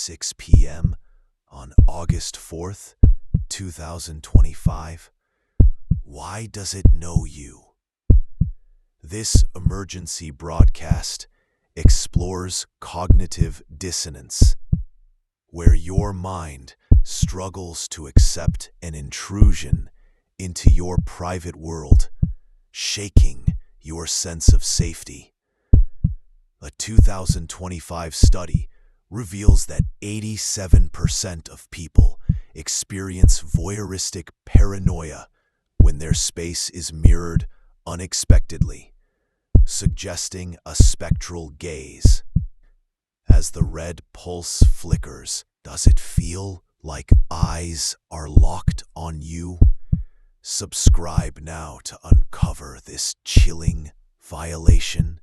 6 p.m. on August 4th, 2025. Why does it know you? This emergency broadcast explores cognitive dissonance, where your mind struggles to accept an intrusion into your private world, shaking your sense of safety. A 2025 study reveals that 87% of people experience voyeuristic paranoia when their space is mirrored unexpectedly, suggesting a spectral gaze. As the red pulse flickers, does it feel like eyes are locked on you? Subscribe now to uncover this chilling violation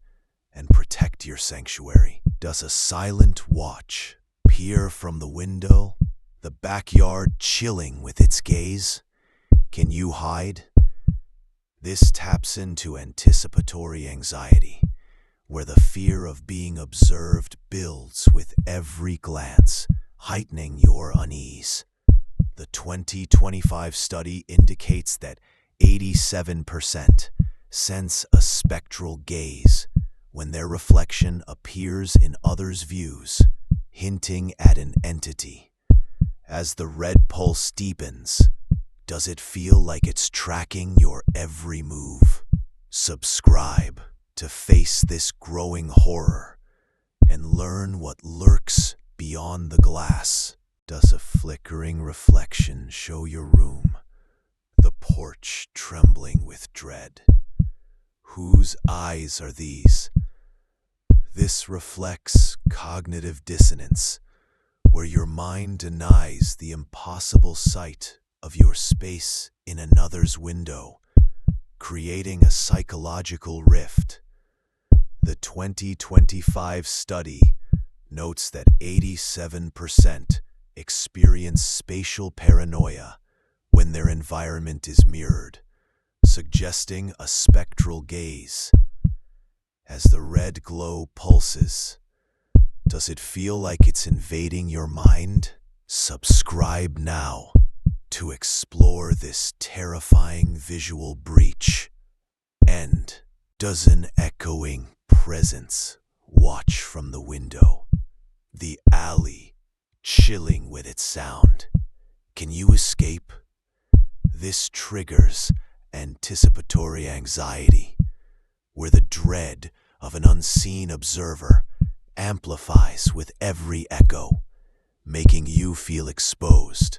and protect your sanctuary. Does a silent watch peer from the window, the backyard chilling with its gaze? Can you hide? This taps into anticipatory anxiety, where the fear of being observed builds with every glance, heightening your unease. The 2025 study indicates that 87% sense a spectral gaze when their reflection appears in others' views, hinting at an entity. As the red pulse deepens, does it feel like it's tracking your every move? Subscribe to face this growing horror and learn what lurks beyond the glass. Does a flickering reflection show your room, the porch trembling with dread? Whose eyes are these? This reflects cognitive dissonance, where your mind denies the impossible sight of your space in another's window, creating a psychological rift. The 2025 study notes that 87% experience spatial paranoia when their environment is mirrored, suggesting a spectral gaze. As the red glow pulses, does it feel like it's invading your mind? Subscribe now to explore this terrifying visual breach. And does an echoing presence watch from the window, the alley chilling with its sound? Can you escape? This triggers anticipatory anxiety, where the dread of an unseen observer amplifies with every echo, making you feel exposed.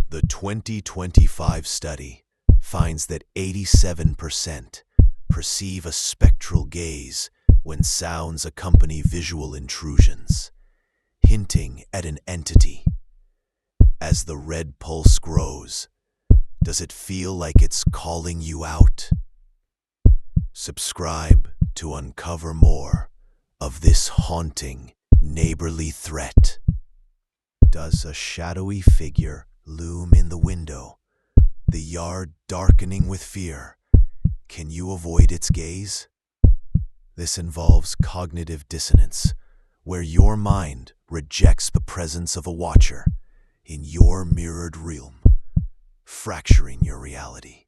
The 2025 study finds that 87% perceive a spectral gaze when sounds accompany visual intrusions, hinting at an entity. As the red pulse grows, does it feel like it's calling you out? Subscribe to uncover more of this haunting, neighborly threat. Does a shadowy figure loom in the window, the yard darkening with fear? Can you avoid its gaze? This involves cognitive dissonance, where your mind rejects the presence of a watcher in your mirrored realm, fracturing your reality.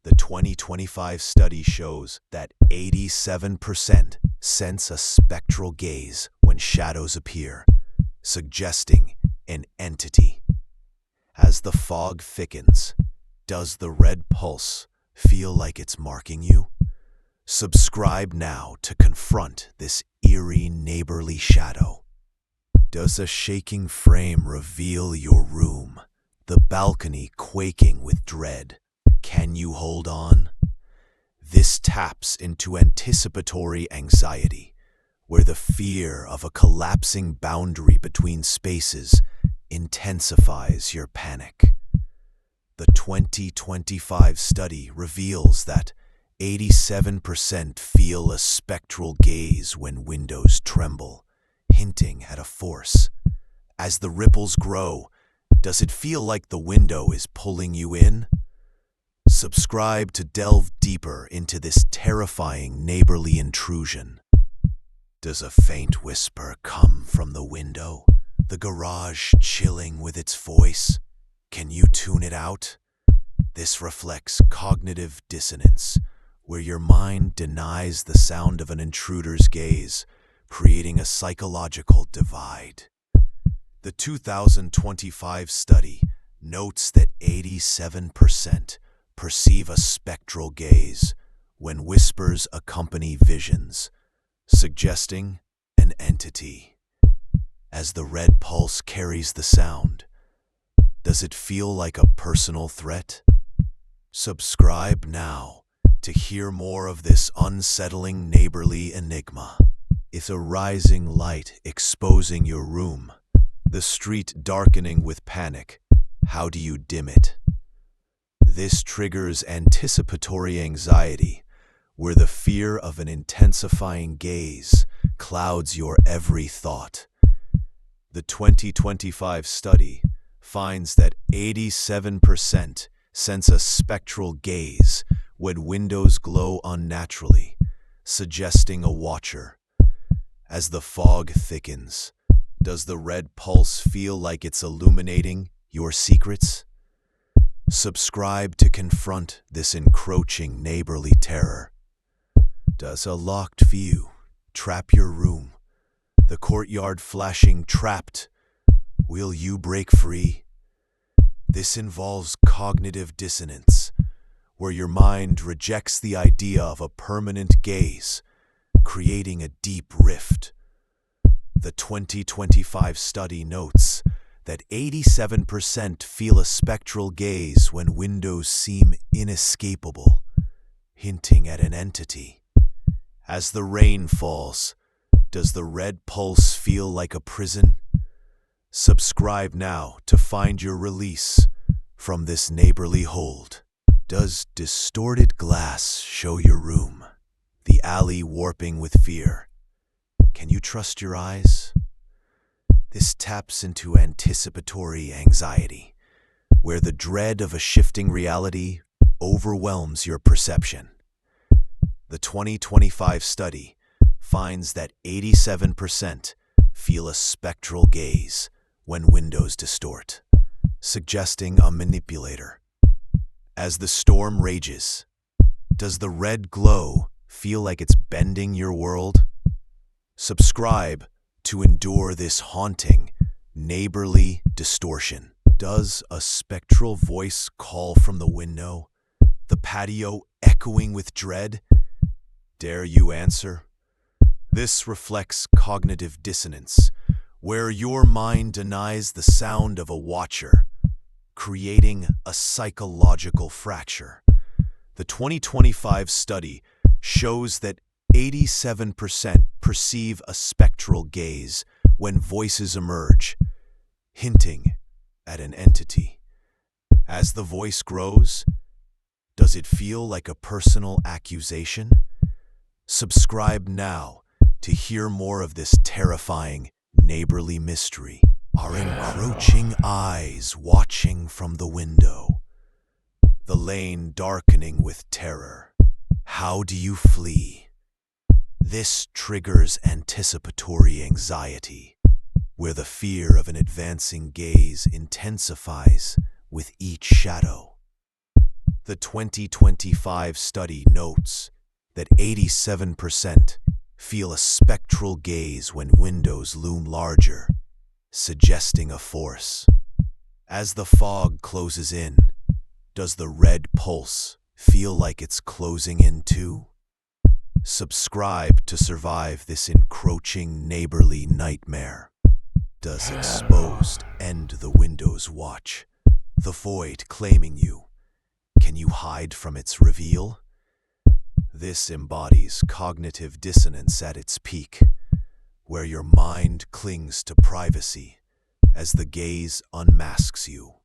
The 2025 study shows that 87% sense a spectral gaze when shadows appear, suggesting an entity. As the fog thickens, does the red pulse feel like it's marking you? Subscribe now to confront this eerie neighborly shadow. Does a shaking frame reveal your room, the balcony quaking with dread? Can you hold on? This taps into anticipatory anxiety, where the fear of a collapsing boundary between spaces intensifies your panic. The 2025 study reveals that 87% feel a spectral gaze when windows tremble, hinting at a force. As the ripples grow, does it feel like the window is pulling you in? Subscribe to delve deeper into this terrifying neighborly intrusion. Does a faint whisper come from the window? The garage chilling with its voice? Can you tune it out? This reflects cognitive dissonance, where your mind denies the sound of an intruder's gaze, creating a psychological divide. The 2025 study notes that 87% perceive a spectral gaze when whispers accompany visions, suggesting an entity. As the red pulse carries the sound, does it feel like a personal threat? Subscribe now to hear more of this unsettling neighborly enigma. If a rising light exposing your room, the street darkening with panic, how do you dim it? This triggers anticipatory anxiety, where the fear of an intensifying gaze clouds your every thought. The 2025 study finds that 87% sense a spectral gaze when windows glow unnaturally, suggesting a watcher. As the fog thickens, does the red pulse feel like it's illuminating your secrets? Subscribe to confront this encroaching neighborly terror. Does a locked view trap your room? The courtyard flashing trapped. Will you break free? This involves cognitive dissonance, where your mind rejects the idea of a permanent gaze, creating a deep rift. The 2025 study notes that 87% feel a spectral gaze when windows seem inescapable, hinting at an entity. As the rain falls, does the red pulse feel like a prison? Subscribe now to find your release from this neighborly hold. Does distorted glass show your room, the alley warping with fear? Can you trust your eyes? This taps into anticipatory anxiety, where the dread of a shifting reality overwhelms your perception. The 2025 study finds that 87% feel a spectral gaze when windows distort, suggesting a manipulator. As the storm rages, does the red glow feel like it's bending your world? Subscribe to endure this haunting, neighborly distortion. Does a spectral voice call from the window, the patio echoing with dread? Dare you answer? This reflects cognitive dissonance, where your mind denies the sound of a watcher, creating a psychological fracture. The 2025 study shows that 87% perceive a spectral gaze when voices emerge, hinting at an entity. As the voice grows, does it feel like a personal accusation? Subscribe now to hear more of this terrifying neighborly mystery. Our encroaching eyes watching from the window, the lane darkening with terror. How do you flee? This triggers anticipatory anxiety, where the fear of an advancing gaze intensifies with each shadow. The 2025 study notes that 87% feel a spectral gaze when windows loom larger, suggesting a force. As the fog closes in, does the red pulse feel like it's closing in too? Subscribe to survive this encroaching neighborly nightmare. Does exposed end the window's watch, the void claiming you? Can you hide from its reveal? This embodies cognitive dissonance at its peak, where your mind clings to privacy as the gaze unmasks you.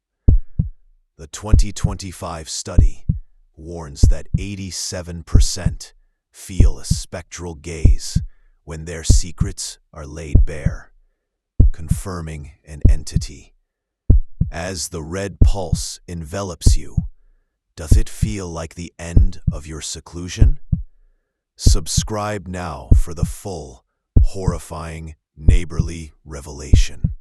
The 2025 study warns that 87% feel a spectral gaze when their secrets are laid bare, confirming an entity. As the red pulse envelops you, does it feel like the end of your seclusion? Subscribe now for the full, horrifying, neighborly revelation.